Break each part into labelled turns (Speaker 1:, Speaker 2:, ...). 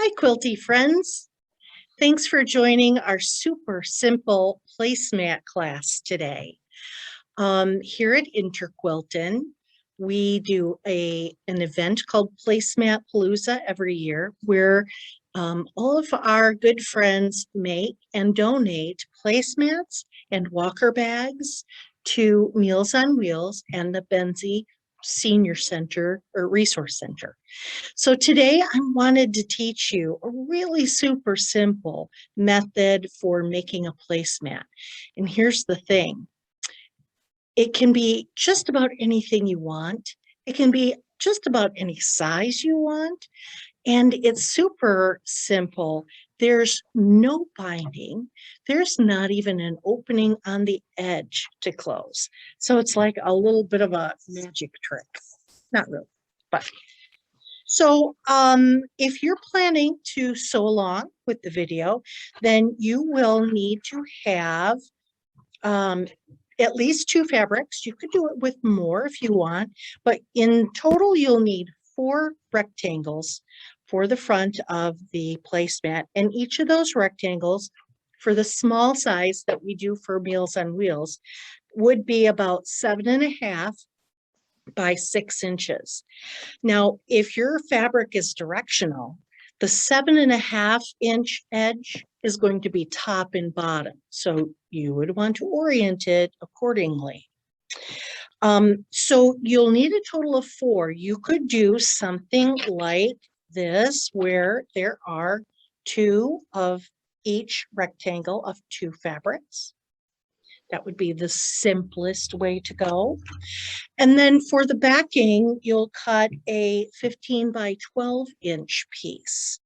Speaker 1: Hi, Quilty friends. Thanks for joining our super simple placemat class today. Here at InterQuilten, we do an event called Placemat Palooza every year where all of our good friends make and donate placemats and walker bags to Meals on Wheels and the Benzie Senior Center or Resource Center. So today I wanted to teach you a really super simple method for making a placemat. And here's the thing. It can be just about anything you want. It can be just about any size you want. And it's super simple. There's no binding. There's not even an opening on the edge to close. So it's like a little bit of a magic trick. Not really, but. So if you're planning to sew along with the video, then you will need to have at least 2 fabrics. You could do it with more if you want, but in total, you'll need 4 rectangles for the front of the placemat. And each of those rectangles for the small size that we do for Meals on Wheels would be about 7.5 by 6 inches. Now, if your fabric is directional, the 7.5 inch edge is going to be top and bottom. So you would want to orient it accordingly. So you'll need a total of 4. You could do something like this, where there are 2 of each rectangle of 2 fabrics. That would be the simplest way to go. And then for the backing, you'll cut a 15 by 12 inch piece.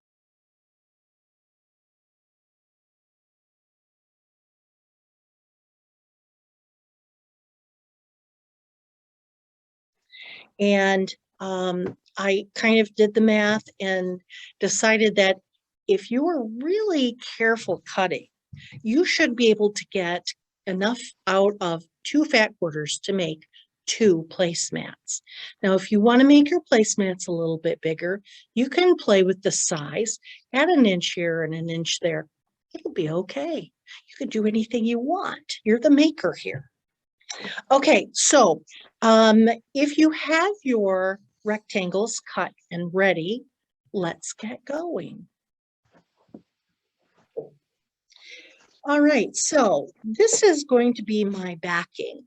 Speaker 1: And I kind of did the math and decided that if you were really careful cutting, you should be able to get enough out of 2 fat quarters to make 2 placemats. Now, if you want to make your placemats a little bit bigger, you can play with the size, add an inch here and an inch there. It'll be okay. You can do anything you want. You're the maker here. Okay, so if you have your rectangles cut and ready, let's get going. All right, so this is going to be my backing.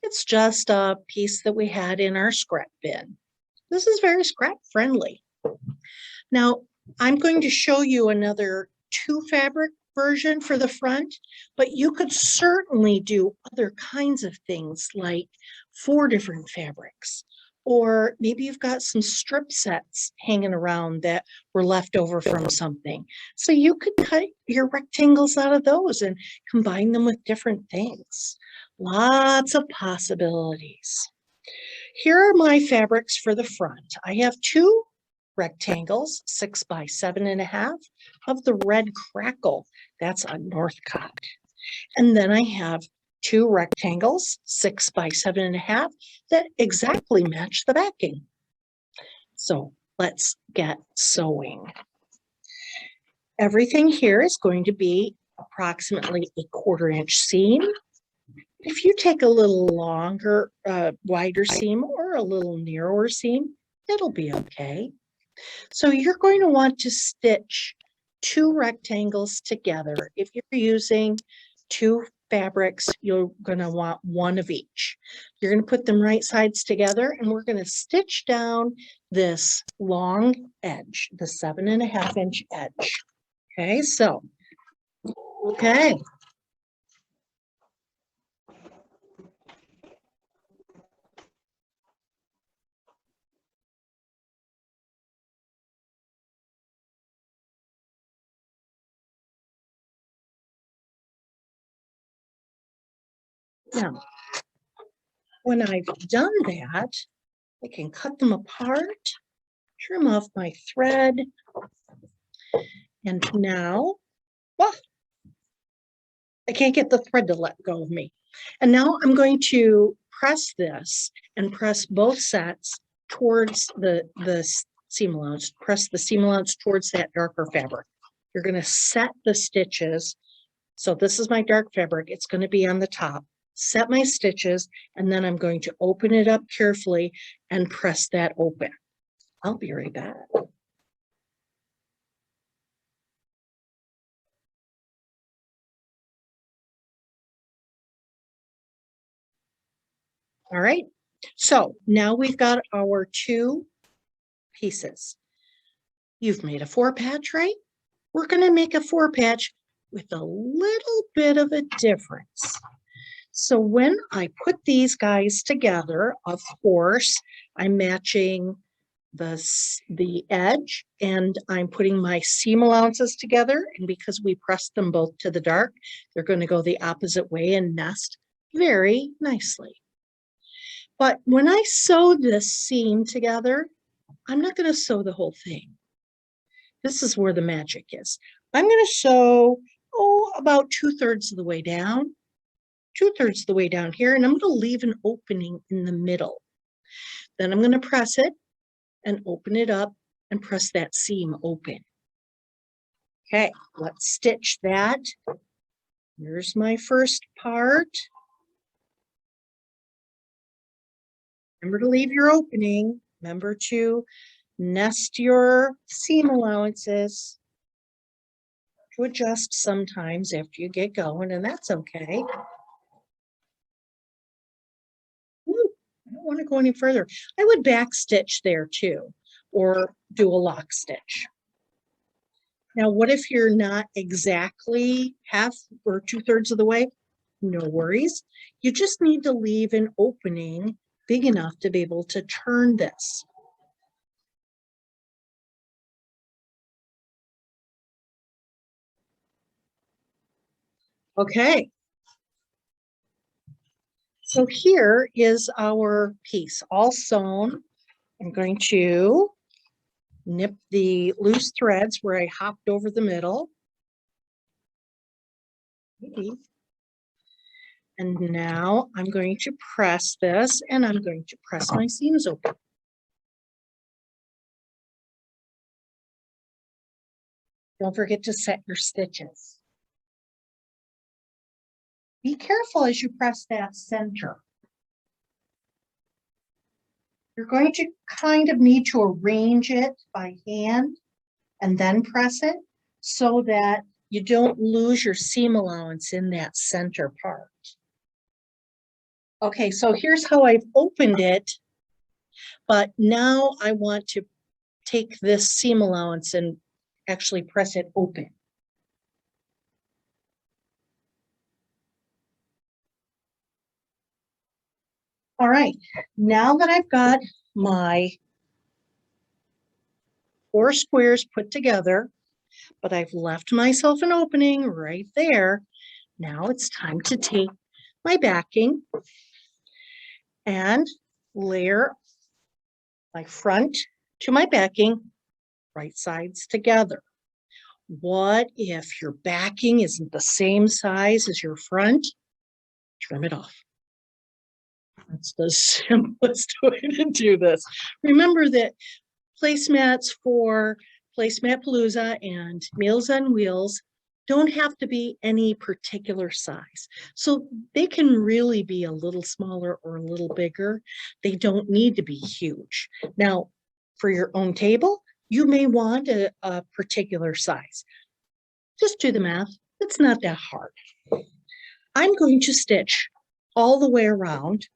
Speaker 1: It's just a piece that we had in our scrap bin. This is very scrap friendly. Now, I'm going to show you another 2 fabric version for the front, but you could certainly do other kinds of things like 4 different fabrics, or maybe you've got some strip sets hanging around that were left over from something. So you could cut your rectangles out of those and combine them with different things. Lots of possibilities. Here are my fabrics for the front. I have 2 rectangles, 6 by 7.5 of the red crackle. That's a North cut. And then I have 2 rectangles, 6 by 7.5 that exactly match the backing. So let's get sewing. Everything here is going to be approximately a 1/4 inch seam. If you take a little longer, wider seam or a little narrower seam, it'll be okay. So you're going to want to stitch 2 rectangles together. If you're using 2 fabrics, you're going to want 1 of each. You're going to put them right sides together, and we're going to stitch down this long edge, the 7.5 inch edge. Okay, so, okay. Now, when I've done that, I can cut them apart, trim off my thread, and now, well, I can't get the thread to let go of me. And now I'm going to press this and press both sets towards the seam allowance. Press the seam allowance towards that darker fabric. You're going to set the stitches. So this is my dark fabric. It's going to be on the top. Set my stitches, and then I'm going to open it up carefully and press that open. I'll be right back. All right, so now we've got our two pieces. You've made a 4-patch, right? We're going to make a 4-patch with a little bit of a difference. So when I put these guys together, of course, I'm matching the edge, and I'm putting my seam allowances together, and because we pressed them both to the dark, they're going to go the opposite way and nest very nicely. But when I sew this seam together, I'm not going to sew the whole thing. This is where the magic is. I'm going to sew, about 2/3 of the way down, 2/3 of the way down here, and I'm going to leave an opening in the middle. Then I'm going to press it and open it up and press that seam open. Okay, let's stitch that. Here's my first part. Remember to leave your opening. Remember to nest your seam allowances. To adjust sometimes after you get going, and that's okay. Ooh, I don't want to go any further. I would back stitch there too, or do a lock stitch. Now, what if you're not exactly half or 2/3 of the way? No worries. You just need to leave an opening big enough to be able to turn this. Okay. So here is our piece all sewn. I'm going to nip the loose threads where I hopped over the middle. And now I'm going to press this, and I'm going to press my seams open. Don't forget to set your stitches. Be careful as you press that center. You're going to kind of need to arrange it by hand and then press it so that you don't lose your seam allowance in that center part. Okay, so here's how I've opened it, but now I want to take this seam allowance and actually press it open. All right, now that I've got my 4 squares put together, but I've left myself an opening right there, now it's time to take my backing and layer my front to my backing, right sides together. What if your backing isn't the same size as your front? Trim it off. That's the simplest way to do this. Remember that placemats for Placemat Palooza and Meals on Wheels don't have to be any particular size. So they can really be a little smaller or a little bigger. They don't need to be huge. Now, for your own table, you may want a particular size. Just do the math. It's not that hard. I'm going to stitch all the way around,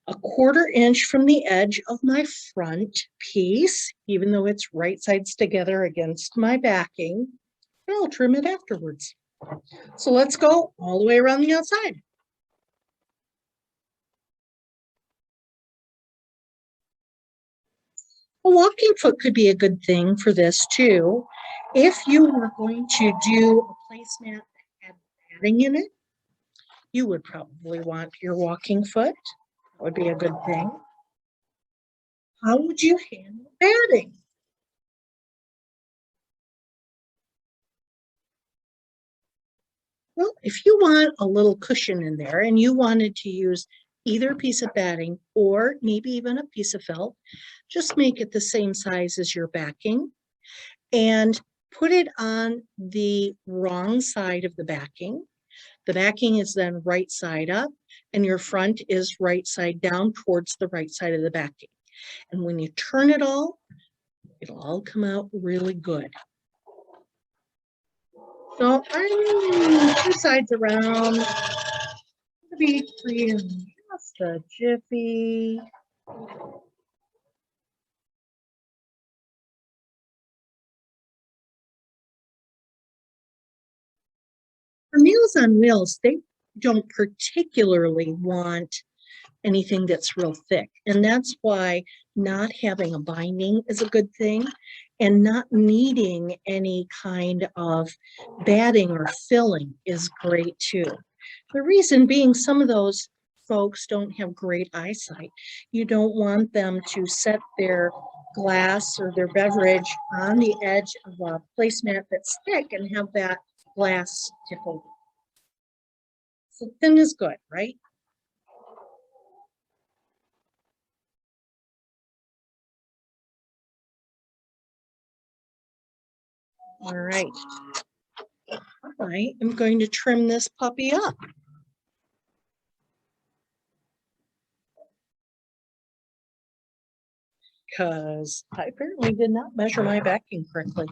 Speaker 1: 1/4 inch from the edge of my front piece, even though it's right sides together against my backing, and I'll trim it afterwards. So let's go all the way around the outside. A walking foot could be a good thing for this too. If you were going to do a placemat that had padding in it, you would probably want your walking foot. That would be a good thing. How would you handle padding? Well, if you want a little cushion in there and you wanted to use either a piece of batting or maybe even a piece of felt. Just make it the same size as your backing and put it on the wrong side of the backing. The backing is then right side up and your front is right side down towards the right side of the backing. And when you turn it all, it'll all come out really good. So I'm 2 sides around, maybe 3 in just a jiffy. For Meals on Wheels, they don't particularly want anything that's real thick. And that's why not having a binding is a good thing and not needing any kind of batting or filling is great too. The reason being some of those folks don't have great eyesight. You don't want them to set their glass or their beverage on the edge of a placemat that's thick and have that glass tip over. So thin is good, right? All right. I am going to trim this puppy up. Because I apparently did not measure my backing correctly.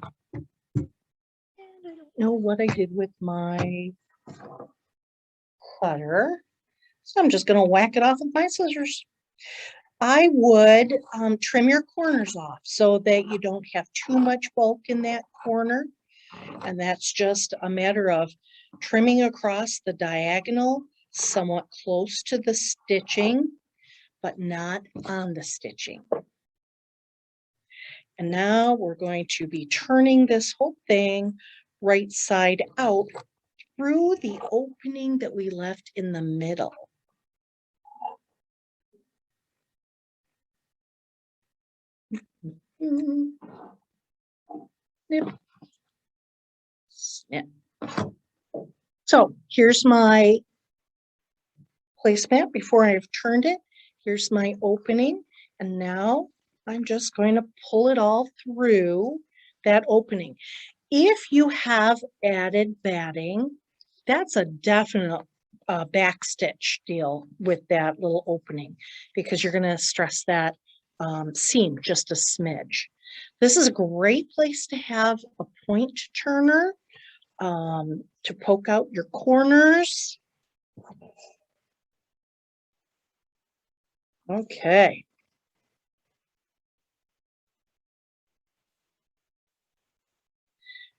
Speaker 1: And I don't know what I did with my cutter. So I'm just going to whack it off with my scissors. I would trim your corners off so that you don't have too much bulk in that corner. And that's just a matter of trimming across the diagonal, somewhat close to the stitching, but not on the stitching. And now we're going to be turning this whole thing right side out through the opening that we left in the middle. Snip. Snip. So here's my placemat before I've turned it. Here's my opening. And now I'm just going to pull it all through that opening. If you have added batting, that's a definite back stitch deal with that little opening because you're going to stress that seam just a smidge. This is a great place to have a point turner to poke out your corners. Okay.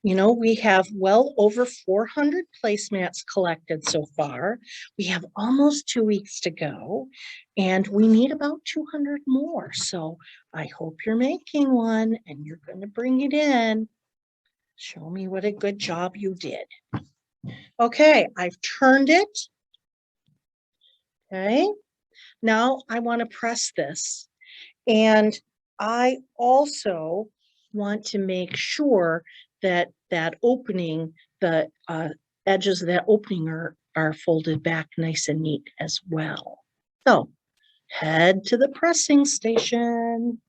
Speaker 1: You know, we have well over 400 placemats collected so far. We have almost 2 weeks to go, and we need about 200 more. So I hope you're making one and you're going to bring it in. Show me what a good job you did. Okay, I've turned it. Okay, now I want to press this. And I also want to make sure that that opening, the edges of that opening are folded back nice and neat as well. So head to the pressing station.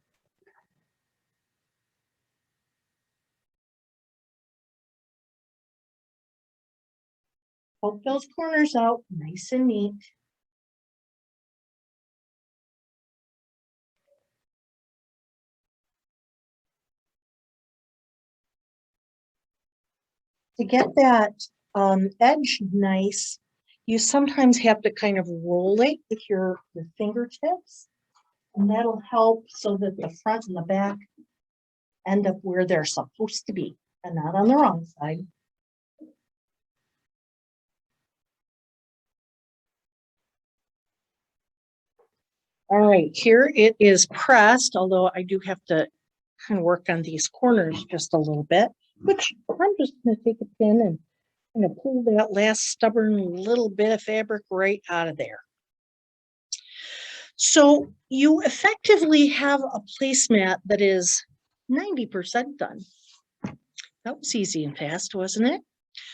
Speaker 1: Poke those corners out nice and neat. To get that edge nice, you sometimes have to kind of roll it with your fingertips, and that'll help so that the front and the back end up where they're supposed to be and not on the wrong side. All right, here it is pressed, although I do have to kind of work on these corners just a little bit, which I'm just going to take a pin and kind of pull that last stubborn little bit of fabric right out of there. So you effectively have a placemat that is 90% done. That was easy and fast, wasn't it?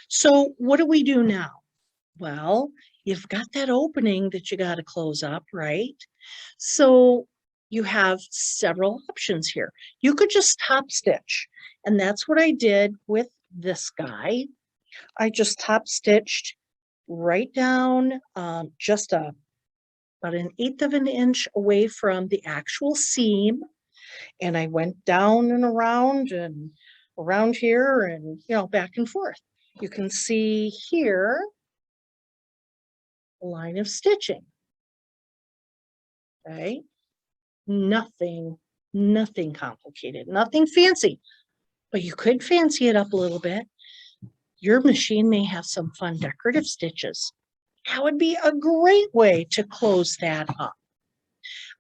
Speaker 1: So what do we do now? Well, you've got that opening that you got to close up, right? So you have several options here. You could just top stitch, and that's what I did with this guy. I just top stitched right down just about 1/8 of an inch away from the actual seam, and I went down and around here and back and forth. You can see here a line of stitching. Okay, nothing complicated, nothing fancy, but you could fancy it up a little bit. Your machine may have some fun decorative stitches. That would be a great way to close that up.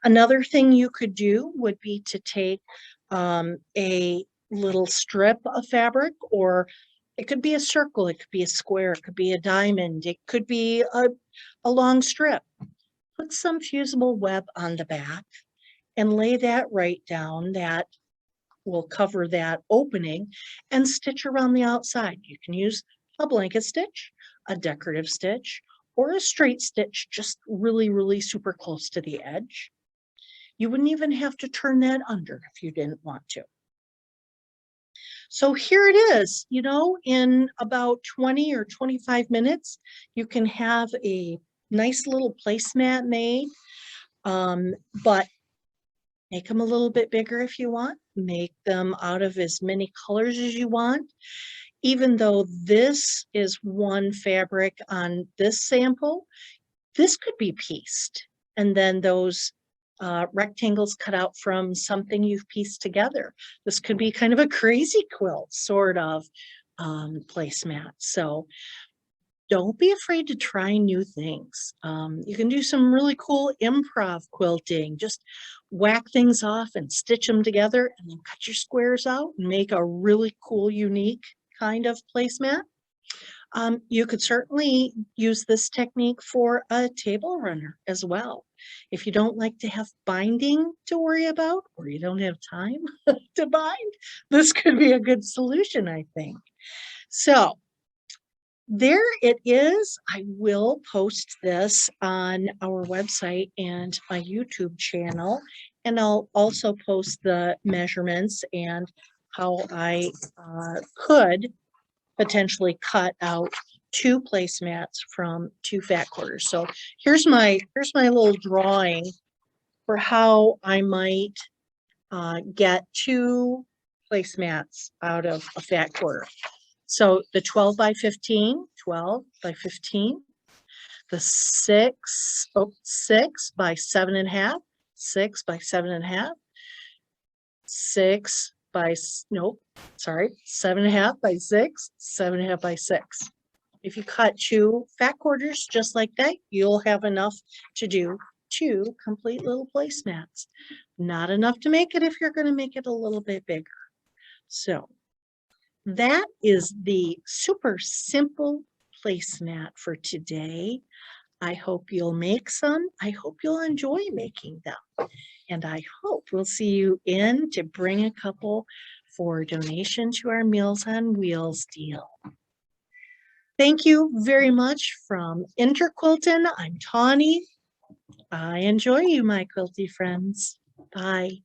Speaker 1: Another thing you could do would be to take a little strip of fabric, or it could be a circle, it could be a square, it could be a diamond, it could be a long strip. Put some fusible web on the back and lay that right down. That will cover that opening, and stitch around the outside. You can use a blanket stitch, a decorative stitch, or a straight stitch just really super close to the edge. You wouldn't even have to turn that under if you didn't want to. So here it is, in about 20 or 25 minutes, you can have a nice little placemat made. But make them a little bit bigger if you want. Make them out of as many colors as you want. Even though this is one fabric on this sample, this could be pieced. And then those rectangles cut out from something you've pieced together. This could be kind of a crazy quilt sort of placemat. So don't be afraid to try new things. You can do some really cool improv quilting. Just whack things off and stitch them together, and then cut your squares out and make a really cool, unique kind of placemat. You could certainly use this technique for a table runner as well. If you don't like to have binding to worry about, or you don't have time to bind, this could be a good solution, I think. So there it is. I will post this on our website and my YouTube channel, and I'll also post the measurements and how I could potentially cut out 2 placemats from 2 fat quarters. So here's my little drawing for how I might get 2 placemats out of a fat quarter. So the 12 by 15, the 6 by 7.5, 6 by 7.5, 7.5 by 6, 7.5 by 6. If you cut 2 fat quarters just like that, you'll have enough to do 2 complete little placemats. Not enough to make it if you're going to make it a little bit bigger. So that is the super simple placemat for today. I hope you'll make some. I hope you'll enjoy making them. And I hope we'll see you in to bring a couple for donation to our Meals on Wheels deal. Thank you very much from InterQuilten. I'm Tawny. I enjoy you, my quilty friends. Bye.